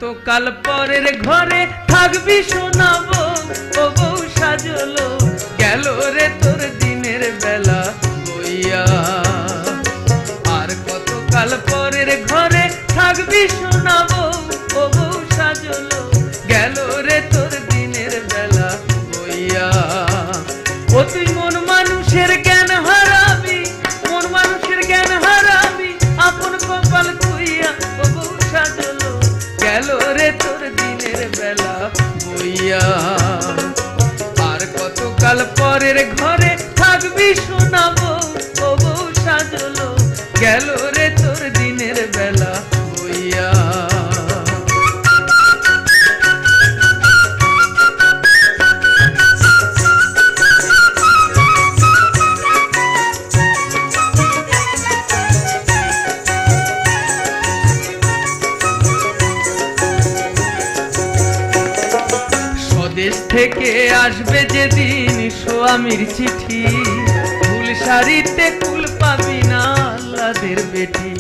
কতকাল পরের ঘরে থাকবি শোনাবো, ও বউ সাজলো গেল রে তোর দিনের বেলা বইয়া। আর কতকাল পরের ঘরে থাকবি শোনাবো, ও বউ সাজলো গেল রে তোর দিনের বেলা বইয়া। ও তুই মন মানুষের জ্ঞান হারাবি, মন মানুষের জ্ঞান হারাবি, আপন কপাল খুইয়া ও বউ সাজলো গেল রে তোর দিনের বেলা বইয়া। আর কতকাল পরের ঘরে থাকবি শোনাবো, ও বউ সাজলো গেল রে তোর দিনের বেলা বইয়া। দেশ থেকে আসবে যেদিন স্বামীর চিঠি, ফুল শাড়িতে কুল পাবি না আল্লাদের বেটি,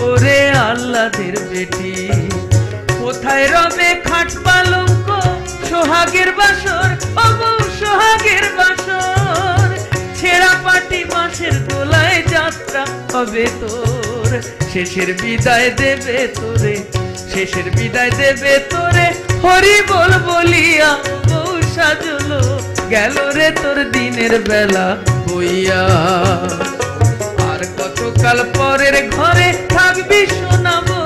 ওরে আল্লাদের বেটি। কোথায় রবে খাট পালঙ্ক সোহাগের বাসর, ও বউ সোহাগের বাসর। ছেঁড়া পাটি বাঁশের দোলায় যাত্রা হবে তোর, শেষের বিদায় দেবে তোরে, শেষের বিদায় দেবে তোরে হরি বল বলিয়া। বউ সাজলো গেল রে তোর দিনের বেলা বইয়া। আর কতকাল পরের ঘরে থাকবি শোনাবো,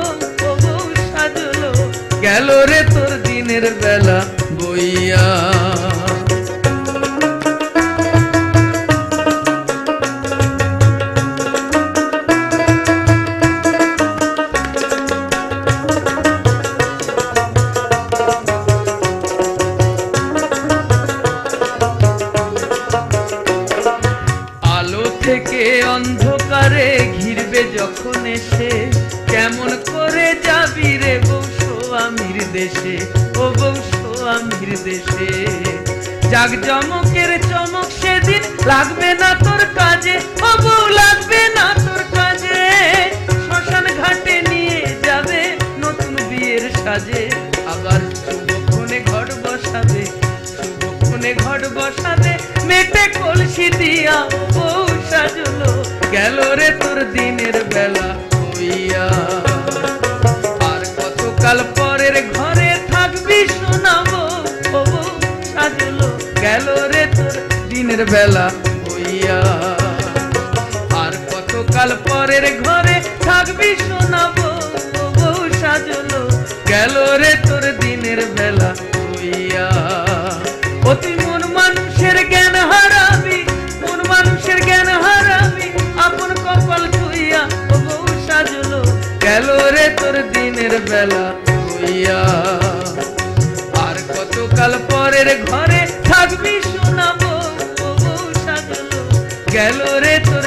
ও বউ সাজলো গেল রে তোর দিনের বেলা বইয়া। থেকে অন্ধকারে ঘিরবে যখন এসে, কেমন করে যাবি রে বউ স্বামীর দেশে, ও বউ স্বামীর দেশে। জাকজমকের চমক সেদিন লাগবে না তোর কাজে, ও বউ লাগবে না তোর কাজে। শ্মশান ঘাটে নিয়ে যাবে নতুন বিয়ের সাজে, আবার শুভক্ষণে ঘট বসাবে, শুভক্ষণে ঘট বসাবে মেটে কলসি দিয়া। বউ সাজলো গেল রে তোর দিনের বেলা হইয়া। আর কতকাল পরের ঘরে থাকবি শোনাবো, ও বউ সাজলো গেল রে তোর দিনের বেলা হইয়া। আর কতকাল পরের ঘরে থাকবি শোনাবো, ও বউ সাজলো গেল রে তোর দিনের বেলা হইয়া। ও তুই মন মানুষের জ্ঞান হারাবি, মন মানুষের জ্ঞান হারাবি, আপন কপাল খুইয়া। ও বউ সাজলো গেল রে তোর দিনের বেলা হইয়া। আর কতকাল পরের ঘরে থাকবি শোনাবো, ও বউ সাজলো গেল রে তোর